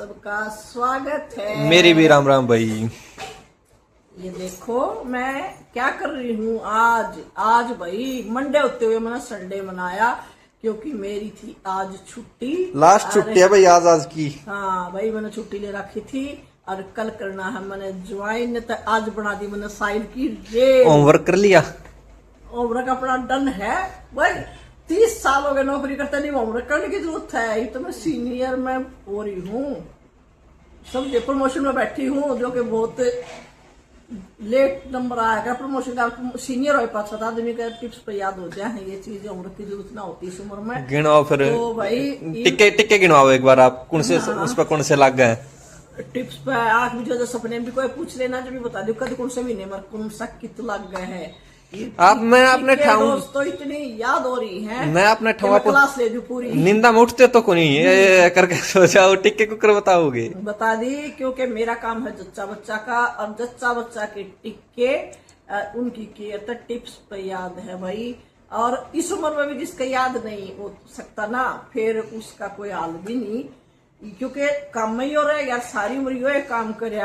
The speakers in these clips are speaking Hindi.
सबका स्वागत है। मेरी भी राम राम भाई। ये देखो मैं क्या कर रही हूँ आज भाई मंडे होते हुए मैंने संडे मनाया क्योंकि मेरी थी आज छुट्टी। लास्ट छुट्टी है भाई आज की। हाँ भाई मैंने छुट्टी ले रखी थी और कल करना है मैंने ज्वाइन, तो आज बना दी मैंने साइल की रेल। होमवर्क कर लिया? होमवर्क अपना डन है भाई। 30 साल हो गए नौकरी करते नहीं, होमवर्क करने की जरूरत है। ये तो मैं सीनियर में हो रही हूँ, सब प्रमोशन में बैठी हूँ जो कि बहुत लेट नंबर आएगा प्रमोशन का। सीनियर हो पास आदमी का टिप्स पे याद हो जाए ये चीज, होमवर्क की जरूरत ना होती इस उम्र में। गिनवाओ फिर तो भाई टिक्के गिनवाओ एक बार आप, कौन से उस पर कौन से लग गए टिप्स पे। आज मुझे जो सपने भी कोई पूछ लेना जो भी बता दो कद कौन से महीने में कौन सा कित लग गए हैं आप। मैं अपने ठाऊ तो इतनी याद हो रही है, मैं अपने ठाऊ क्लास ले दूं पूरी। निंदा में उठते तो को नहीं ये करके सोचाओ टिक्के कुकर बताओगे? बता दी क्योंकि मेरा काम है जच्चा बच्चा का, और जच्चा बच्चा के टिक्के उनकी केयर तो टिप्स पे याद है भाई। और इस उम्र में भी जिसका याद नहीं हो सकता ना, फिर उसका कोई हाल भी नहीं, क्योंकि काम में ही हो रहा है यार। सारी उम्र यो काम कर।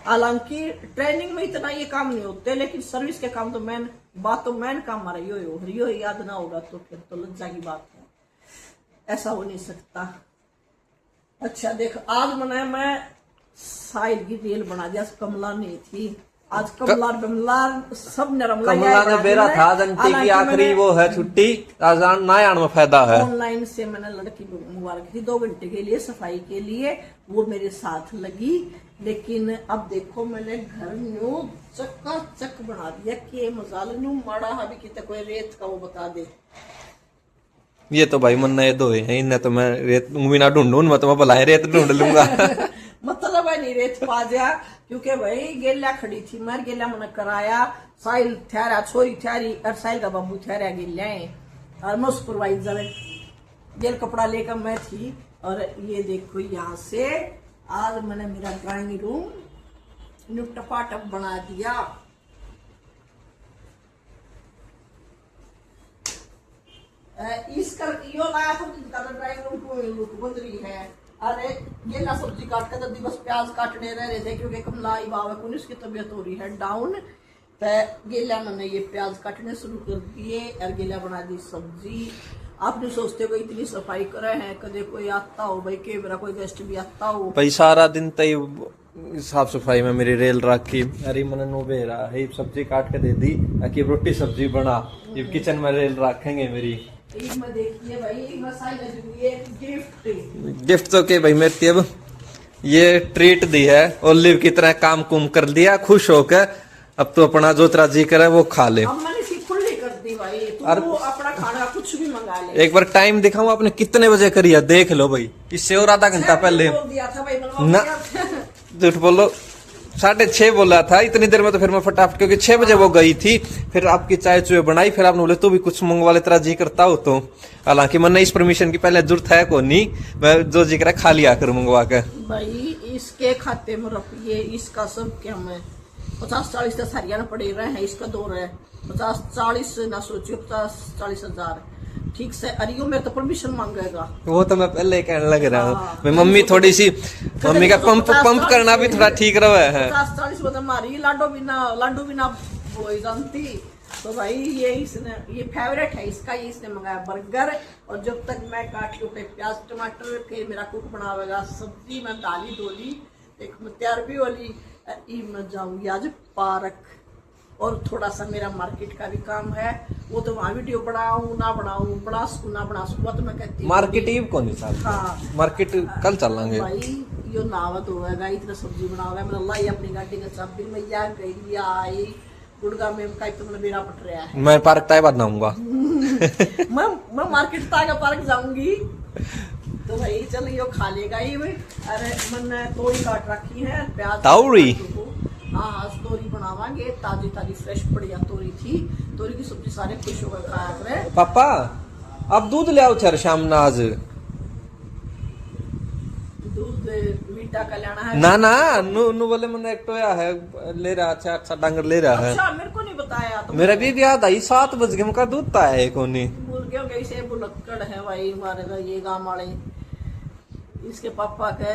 हालांकि ट्रेनिंग में इतना ये काम नहीं होते, लेकिन सर्विस के काम तो मैन बात तो मैन काम हमारा यो याद ना होगा तो फिर तो लज्जा की बात है, ऐसा हो नहीं सकता। अच्छा देख आज मैं साइड की रेल बना दिया, कमला नहीं थी आज। कमला सब कमला ने बेरा था जनती की आखिरी वो है छुट्टी, आज ना आने में फायदा है। ऑनलाइन से मैंने लड़की मुबारक थी 2 घंटे के लिए सफाई के लिए, वो मेरे साथ लगी। लेकिन अब देखो मैंने घर न्यू चक बना दिया कि मजाल न्यू माड़ा अभी कितना कोई रेत का वो बता दे। ये तो भाई मन नए दो है इन्हें तो मैं रेत भी ना ढूंढूं, मैं तो मैं भला रेत ढूंढ लूंगा। मतलब है नहीं रेत पा जा, क्योंकि भाई गेला खड़ी थी मैं, गेला मैंने कराया। साइल ठहरा छोरी ठहरी और साइल का बाबू ठहरा गेला है, और मैं सुपरवाइजर गेल कपड़ा लेकर मैं थी। और ये देखो यहाँ से आज मैंने मेरा ड्राइंग रूम टपाटप बना दिया। इसका यो लाया था ड्राइंग रूम को लुक बन रही है। अरे ये ना सब्जी काट कर जल्दी बस प्याज काटने रह रहे थे क्योंकि कमलाई बाबा को उसकी तबीयत हो रही है डाउन। तो गेला मैंने ये प्याज काटने शुरू कर दिए और गेला बना दी सब्जी। आप नहीं सोचते हो इतनी सफाई करे हैं, कदे कोई आता हो भाई के मेरा कोई गेस्ट भी आता हो भाई सारा दिन तय साफ सफाई में मेरी रेल रखी। अरे मन नो बेरा है सब्जी काट के दे दी कि रोटी सब्जी बना, ये किचन में रेल रखेंगे मेरी। देखिए भाई गिफ्ट तो के भाई मेरे अब ये ट्रीट दी है, ओलिव की तरह काम कुम कर दिया खुश होकर। अब तो अपना जो तेरा जी करे वो खा ले। भाई तू अपना खाना कुछ भी मंगा ले। एक बार टाइम दिखाऊं आपने कितने बजे करी है देख लो भाई, इससे और आधा घंटा पहले ना झूठ बोलो 6:30 बोला था। इतनी देर में तो फिर मैं फटाफट, क्योंकि 6 बजे वो गई थी, फिर आपकी चाय चुए बनाई, फिर आपने बोले तू भी कुछ मंगवा ले तेरा जी करता हो तो। हालांकि मैंने इस परमिशन की पहले जरूरत है को नहीं, मैं जो जी करा खा लिया कर मंगवा कर। भाई इसके खाते में रुपये इसका सब क्या मैं 50-40 तो हरियाणा पड़े रहे हैं, इसका दौर है 50-40 ना सोचियो 50-40 हजार ठीक से। अरियो मेरे तो परमिशन मांगेगा, वो तो मैं पहले कहने लग रहा हूँ। मम्मी थोड़ी सी मम्मी का पंप करना भी थोड़ा ठीक रहा है। 50-40 मतलब मारी लाडो भी ना वो जानती। तो भाई ये इसने ये फेवरेट है इसका, ये इसने मंगाया बर्गर। और जब तक मैं काट लूँ प्याज टमाटर फिर मेरा कुक बनावेगा सब्जी, मैं दाली दोली एक तैयार भी होली। मैं जाऊंगी आज पार्क, और थोड़ा सा मेरा मार्केट का भी काम है, वो तो वहाँ वीडियो बनाऊं ना बना सकूँ तो मैं कहती मार्केट ही कौन सा। हाँ मार्केट कल चलेंगे भाई। यो नावत होगा इतना सब्जी बनावे मैं लाई अपनी गाड़ी का चाबी में या गई आई गुड़गा में का तो मेरा पट रहा है। मैं पार्क ताई बाद नाऊंगा। मैं मार्केट तागा पार्क जाऊंगी तो भाई चल यो खा लेगा ही भाई। अरे मैंने तोरी काट रखी है प्याज तोरी। हाँ आज तोरी बनावांगे, ताजी फ्रेश बढ़िया तोरी थी। तोरी की सब्जी सारे खुश होकर खाया करे। पापा अब दूध ले आओ छर शाम ना आज। दूध मीठा का लेना है ना नु बोले मैंने एक टोया है ले रहा, अच्छा डांगर ले रहा है। अच्छा मेरे को नहीं बताया तो मेरा भी याद आई 7 बज गए का दूध था है कोनी भूल गया कैसे बुलक्कड़ है भाई हमारे ये गाँव वाले। इसके पापा के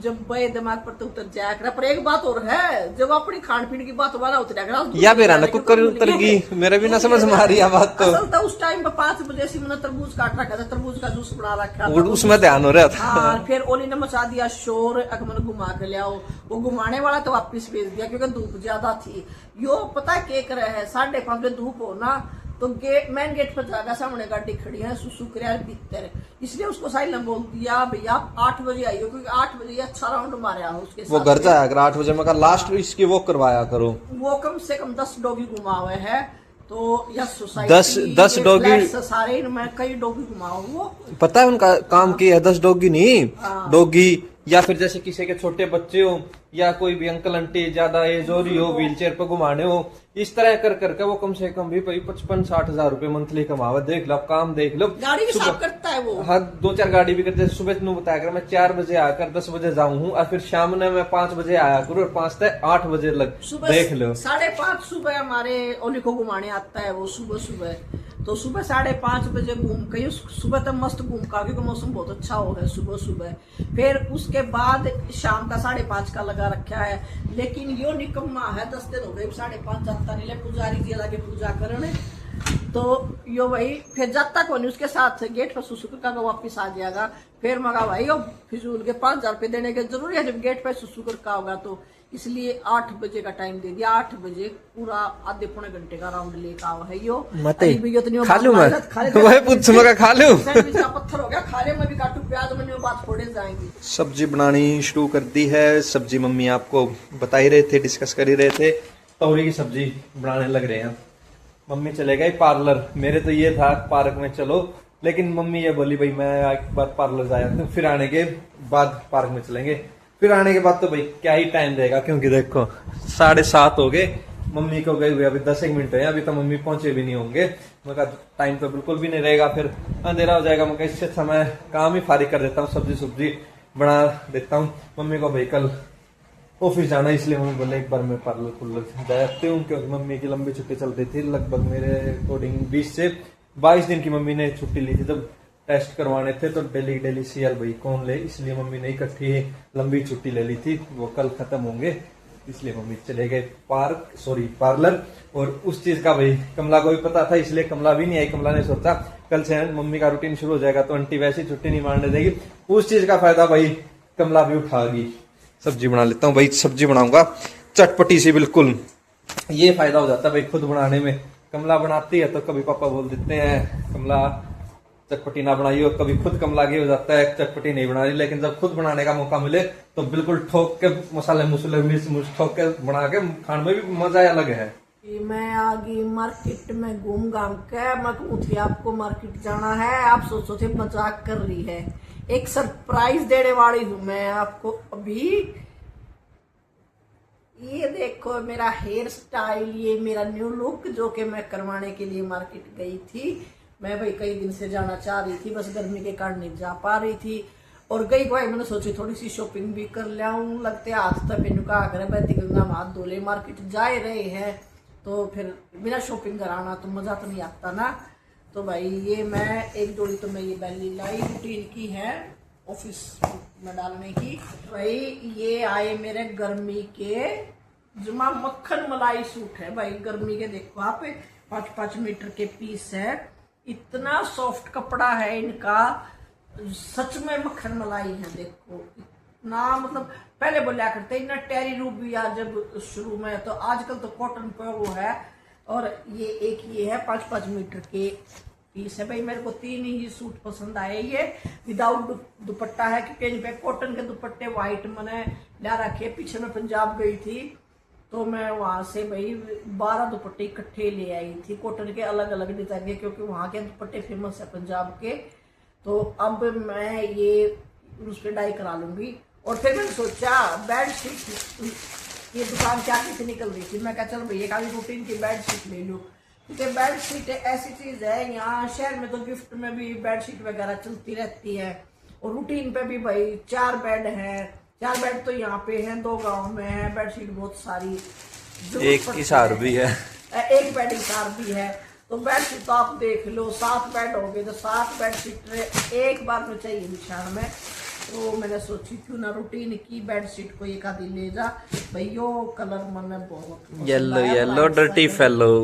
जब बे दिमाग पर तो उतर जाया करा। पर एक बात और है, जब अपनी खान पीन की बात वाला उतरा करा या बेरा ना कुकर उतर गई, मेरे भी ना समझ में आ रही है बात। तो असल तो उस टाइम पे 5 बजे से मैंने तरबूज काट रखा था, तरबूज का जूस बना रखा था, उसमें ध्यान हो रहा था। हाँ, फिर ओली ने मचा दिया शोर, अकमल घुमा के ले आओ, वो घुमाने वाला तो वापिस भेज दिया क्योंकि धूप ज्यादा थी। यो पता क्या कर रहे हैं, 5:30 बजे धूप हो ना तो मेन गेट पर जाकर सामने गाड़ी खड़ी है, सुसु कर भीतर, इसलिए उसको साइल बोल दिया भैया 8 बजे आइयो, क्योंकि 8 बजे अच्छा राउंड मारा हो उसके साथ। वो घर जाया कर 8 बजे, मैं लास्ट इसकी वो करवाया करो। वो कम से कम 10 डॉगी घुमा हुए है, तो यह सोसाइटी 10 डॉगी सारे इनमें कई डॉगी घुमाओ। वो पता है उनका काम की है, 10 डॉगी नहीं, डॉगी या फिर जैसे किसी के छोटे बच्चे हो या कोई भी अंकल आंटी ज्यादा एज हो रही हो, व्हील चेयर पर घुमाने हो, इस तरह कर करके वो कम से कम भी 55-60 हजार रुपए मंथली कमावा। देख लो, आप काम देख लो। गाड़ी भी साफ करता है वो। हाँ, 2-4 गाड़ी भी करते। सुबह तुम बताया कर मैं 4 बजे आकर 10 बजे जाऊँ हूँ, और फिर शाम में मैं 5 बजे आया करूँ, और 5 से 8 बजे लग देख लो। 5:30 सुबह हमारे ओली को घुमाने आता है वो सुबह, तो सुबह 5:30 बजे घूम के सुबह तक मस्त घूम का, क्योंकि मौसम बहुत अच्छा हो है सुबह। फिर उसके बाद शाम का 5:30 का लगा रखा है। लेकिन यो निकम्मा है, 10 दिन हो गए 5:30 जाता नहीं ले, पुजारी जी लगे पूजा करने, तो यो भाई फिर जाता को नहीं, उसके साथ गेट पर सुसु का वापिस आ जाएगा। फिर मगा भाई यो फिजूल के 5,000 रुपये देने की जरूरी है जब गेट पर सुसु का होगा, तो इसलिए 8 बजे का टाइम दे दिया। 8 बजे पूरा आधे पौने घंटे का राउंड लेकर आओ है यो। खा लू मैं, वही पूछ मगा खा लू। सैंडविच का पत्थर हो गया, खाने में भी काटू प्याज में बात थोड़े जाएंगी। सब्जी बनानी शुरू कर दी है। सब्जी मम्मी आपको बता ही रहे थे, डिस्कस कर ही रहे थे, तोरी की सब्जी बनाने लग रहे हैं। मम्मी चले गए पार्लर, मेरे तो ये था पार्क में चलो, लेकिन मम्मी ये बोली भाई मैं एक बार पार्लर जाया, फिर आने के बाद पार्क में चलेंगे। फिर आने के बाद तो भाई क्या ही टाइम देगा, क्योंकि देखो 7:30 हो गए, मम्मी को गए हुए अभी 10 मिनट है, अभी तो मम्मी पहुंचे भी नहीं होंगे। मैं कहा टाइम तो बिल्कुल भी नहीं रहेगा, फिर अंधेरा हो जाएगा। मैं इससे अच्छा मैं काम ही फारिग कर देता हूँ, सब्जी बना देता हूँ। मम्मी को भाई कल ऑफिस जाना, इसलिए मम्मी बोले एक बार मैं पार्लर जाते हूँ, क्योंकि मम्मी की लंबी छुट्टी चल रही थी, लगभग मेरे अकॉर्डिंग 20 से 22 दिन की मम्मी ने छुट्टी ली थी। जब टेस्ट करवाने थे तो डेली सीएल भाई कौन ले, इसलिए मम्मी ने इकट्ठी लंबी छुट्टी ले ली थी, वो कल खत्म होंगे, इसलिए मम्मी चले गए पार्लर। और उस चीज का भाई कमला को भी पता था, इसलिए कमला भी नहीं आई। कमला ने सोचा कल से मम्मी का रूटीन शुरू हो जाएगा तो आंटी वैसी छुट्टी नहीं मारने देगी, उस चीज का फायदा भाई कमला भी उठागी। सब्जी बना लेता हूँ भाई, सब्जी बनाऊंगा चटपटी सी बिल्कुल, ये फायदा हो जाता है भाई खुद बनाने में। कमला बनाती है तो कभी पापा बोल देते हैं कमला चटपटी ना बनाई हो, कभी खुद कमला के हो जाता है चटपटी नहीं बना रही, लेकिन जब खुद बनाने का मौका मिले तो बिल्कुल ठोक के मसाले मुसले मिर्च ठोक के बना के खाने में भी मजा अलग है। मैं आ गई मार्केट में घूम घाम के, मैं कहूँ थी आपको मार्केट जाना है, आप सोचो थे मजाक कर रही है। एक सरप्राइज देने वाली हूँ मैं आपको अभी। ये देखो मेरा हेयर स्टाइल, ये मेरा न्यू लुक जो कि मैं करवाने के लिए मार्केट गई थी। मैं भाई कई दिन से जाना चाह रही थी, बस गर्मी के कारण नहीं जा पा रही थी, और गई भाई मैंने सोची थोड़ी सी शॉपिंग भी कर लियाऊं। लगते हाथ तक मेनू कहा करे बैठी गंगा हाथ धोले, मार्केट जा रहे हैं तो फिर बिना शॉपिंग कराना तो मजा तो नहीं आता ना। तो भाई ये मैं एक जोड़ी तो मैं ये बैली लाई, रूटीन की है ऑफिस में डालने की। भाई ये आए मेरे गर्मी के जुमा मक्खन मलाई सूट है भाई, गर्मी के देखो आप 5-5 मीटर के पीस है, इतना सॉफ्ट कपड़ा है इनका, सच में मक्खन मलाई है। देखो इतना, मतलब पहले बोला करते इतना टेरी रूबिया जब शुरू में, तो आजकल तो कॉटन पे वो है। और ये एक ये है 5-5 मीटर के पीस है भाई। मेरे को 3 ही सूट पसंद आए, ये विदाउट दुपट्टा है, क्योंकि इन पे कॉटन के दुपट्टे व्हाइट मैंने ला रखे। पीछे मैं पंजाब गई थी तो मैं वहां से भाई 12 दुपट्टे इकट्ठे ले आई थी, कॉटन के अलग अलग डिजाइन के, क्योंकि वहां के दुपट्टे फेमस है पंजाब के। तो अब मैं ये उस पर डाई करा लूंगी। और फिर मैंने सोचा बेड शीट, ये दुकान क्या से निकल रही थी, मैं कहा चल भैया का भी रूटीन की बेड शीट ले लूँ, क्योंकि बेड शीट ऐसी चीज है, यहाँ शहर में तो गिफ्ट में भी बेड शीट वगैरह चलती रहती है, और रूटीन पे भी भाई 4 बेड है, 4 बेड तो यहाँ पे हैं, 2 गांव में है, बेडशीट बहुत सारी, एक इशार भी है, एक बेड इशार भी है। तो बेडशीट तो आप देख लो 7 बेड हो गए, तो 7 बेडशीट एक बार में चाहिए बिछाने में। तो मैंने सोची क्यों ना रूटीन की बेडशीट को एक आधी ले जा भाई। यो कलर मैंने बहुत yellow yellow dirty fellow.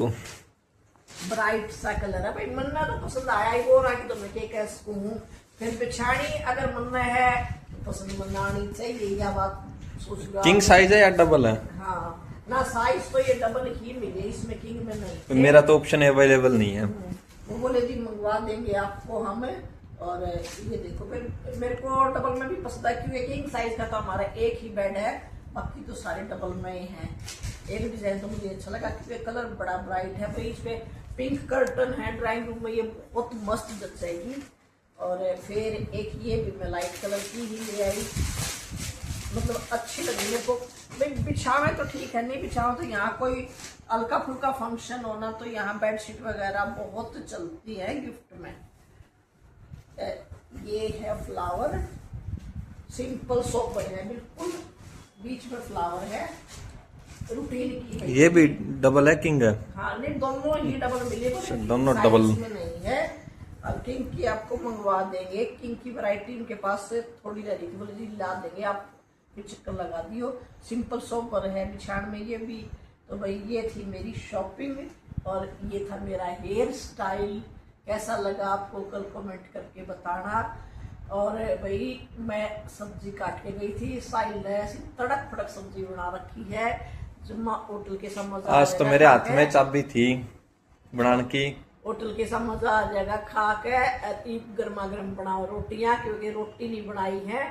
Bright सा कलर है भाई, मन तो पसंद आया ही वो रहा कि तो मैं क्या कहूँ। फिर पिछाड़ी अगर मन में है तो पसंद मनानी चाहिए, या बात सोच लो। किंग साइज है या डबल है? हाँ ना, साइज तो ये डबल ही मिले, इसमें किंग में नहीं। मेरा तो ऑप्शन अवेलेबल नहीं है। वो बोले जी मंगवा देंगे आपको हमें। और ये देखो फिर मेरे को डबल में भी पसंद है, क्योंकि किंग साइज का तो हमारा एक ही बेड है, बाकी तो सारे डबल में ही हैं। एक डिजाइन तो मुझे अच्छा लगा क्योंकि कलर बड़ा ब्राइट है भाई। इसमें पिंक कर्टन है ड्राइंग रूम में, ये बहुत मस्त जचेगी। और फिर एक ये भी मैं लाइट कलर की ही ले आई, मतलब अच्छी लगी मेरे को भाई। बिछावे तो ठीक है, नहीं बिछावे तो यहाँ कोई हल्का फुल्का फंक्शन होना तो यहाँ बेडशीट वगैरह बहुत चलती है गिफ्ट में। ये है फ्लावर, सिंपल सोबर है बिल्कुल, बीच में फ्लावर है, रूटीन की है। ये भी डबल है किंग है? हाँ नहीं, दोनों ही डबल मिले, दोनों डबल में नहीं है। अब किंग की आपको मंगवा देंगे, किंग की वैरायटी उनके पास से थोड़ी रह रही थी, बोले जी ला देंगे, आप भी चक्कर लगा दियो। सिंपल सोबर है बिछाण में ये भी। तो भाई ये थी मेरी शॉपिंग, और ये था मेरा हेयर स्टाइल। कैसा लगा आपको कल कमेंट करके बताना। और भाई मैं सब्जी काट के गई थी, साइल ने ऐसी तड़क फड़क सब्जी बना रखी है, जुम्मा होटल के समझ। आज तो मेरे हाथ में चाबी थी बनाने की। होटल के साथ मजा आ जाएगा खा के। गर्मा गर्म बनाओ रोटियां, क्योंकि रोटी नहीं बनाई है।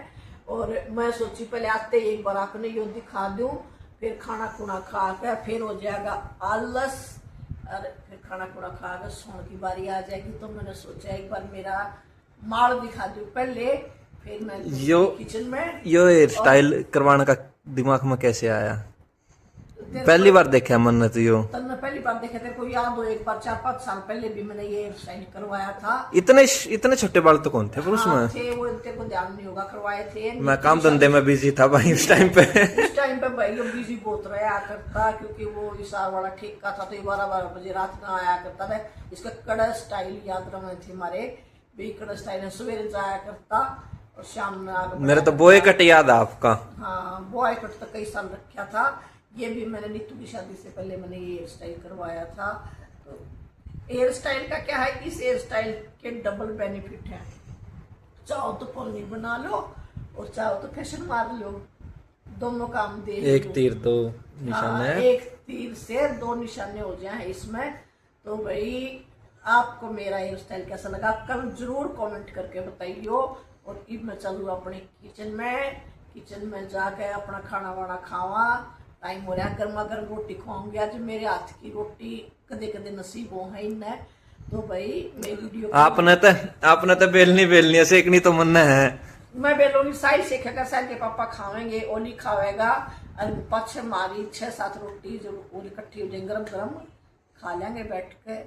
और मैं सोची पहले आते एक बार आपने यो दिखा दूं, फिर खाना खुना खा के फिर हो जाएगा आलस, और फिर खाना खुना खा के सोने की बारी आ जाएगी। तो मैंने सोचा एक बार मेरा माल दिखा दूं पहले, फिर मैं यो किचन में। यो हेयर स्टाइल करवाने का दिमाग में कैसे आया? पहली बार देखा मन तो यो। तन्ने पहली बार देखे थे, कोई याद हो एक बार 4-5 साल पहले भी मैंने ये हेयर स्टाइल करवाया था। इतने छोटे बाल तो कौन थे पुरुष में? थे वो, इतने को ध्यान नहीं होगा, करवाए थे। मैं काम धंधे में बिजी था भाई उस टाइम पे। उस टाइम पे भाई ये बिजी बहुत रहा करता, क्योंकि वो इशार वाला ठेका था, तो 12-12 बजे रात में आया करता था। इसका कड़ा स्टाइल याद रहे थे हमारे भी, कड़ा स्टाइल है, सवेरे जाया करता और शाम में। मेरे तो बॉय कट याद है आपका? हाँ बॉय कट तो कई साल रखा था। ये भी मैंने नीतू की शादी से पहले मैंने ये हेयर स्टाइल करवाया था। तो हेयर स्टाइल का क्या है, इस हेयर स्टाइल के डबल बेनिफिट है। चाहो तो पॉली बना लो और चाहो तो फैशन मार लो, दोनों काम दे। एक तीर दो निशाने। एक तीर से 2 निशाने हो जाए इसमें। तो भाई आपको मेरा हेयर स्टाइल कैसा लगा कल जरूर कमेंट करके बताइयो। और अब मैं चलू अपने किचन में जाके अपना खाना वाना खावा। टाइम हो रहा है, गर्मा गर्म रोटी खाऊंगी। आज मेरे हाथ की रोटी कदे कदे नसीब हो है इन्हें। तो भाई मेरी वीडियो आपने तो बेलनी है, सेकनी तो मन है। मैं बेलोनी साइड सेखेगा, साइड के पापा खावेंगे, ओली खावेगा, और पाँच हमारी 6-7 रोटी जो ओली इकट्ठी हो जाए गरम गरम खा लेंगे बैठ के।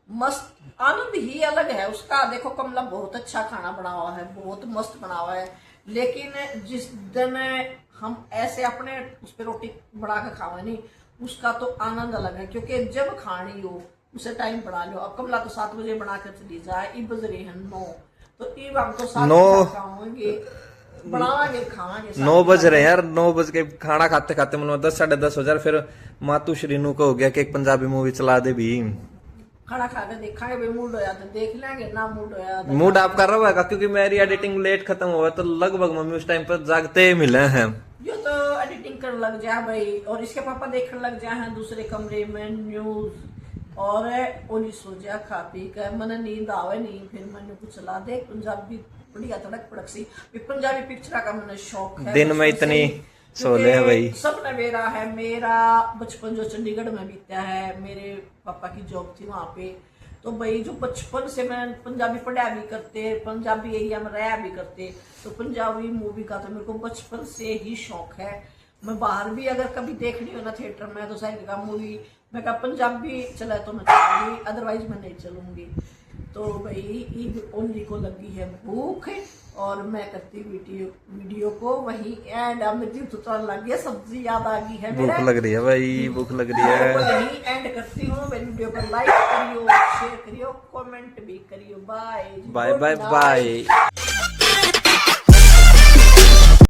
मस्त आनंद ही अलग है उसका। देखो कमला बहुत अच्छा खाना बना हुआ है, बहुत मस्त बना हुआ है, लेकिन जिस दिन हम ऐसे अपने उस पर रोटी बना के खावे नहीं, उसका तो आनंद अलग है। क्योंकि जब खानी हो उसे टाइम बना लो। अब कमला तो 7 बजे बना कर चली जाए, इब बज रहे हैं 9, तो इब हम तो 7 बजे खाएंगे, बनावांगे खावांगे। 9 बज रहे हैं यार, 9 बज के खाना खाते खाते मतलब 10-10:30 हो जाए। फिर मातू श्रीनू को हो गया कि एक पंजाबी मूवी चला दे भी। खाना खा के देखा भाई, मूड होया तो देख लेंगे, ना मूड होया तो मूड आपका रहा है, क्योंकि मेरी एडिटिंग लेट खत्म हुआ तो लगभग मम्मी उस टाइम पर जागते मिले हैं। जो तो एडिटिंग कर लग जाए भाई, और इसके पापा देखने लग जाए हैं दूसरे कमरे में न्यूज, और ओली सो जा खा पी कर। मन नींद आवे नहीं, फिर मैंने कुछ चला दे पंजाबी बढ़िया तड़क फड़क सी। पंजाबी पिक्चर का मैंने शौक है, दिन में इतनी सोले है भाई। सपना मेरा है, मेरा बचपन जो चंडीगढ़ में बीता है, मेरे पापा की जॉब थी वहां पे। तो भाई जो बचपन से मैं पंजाबी पढ़ा भी करते, पंजाबी एरिया में रहा भी करते, तो पंजाबी मूवी का तो मेरे को बचपन से ही शौक है। मैं बाहर भी अगर कभी देखनी हो ना थिएटर में, तो साइड का मूवी मैं कहा पंजाबी चला तो मैं चलूंगी, अदरवाइज मैं नहीं चलूंगी। तो भाई ईद ओनली को लगी है भूख, और मैं करती वीडियो को वही एंड। अब मुझे तो लग गया, सब्जी याद आ गई है, भूख लग रही है भाई, भूख लग रही है। यही एंड करती हूँ। मेरी वीडियो को लाइक करियो, शेयर करियो, कमेंट भी करियो। Bye bye bye bye.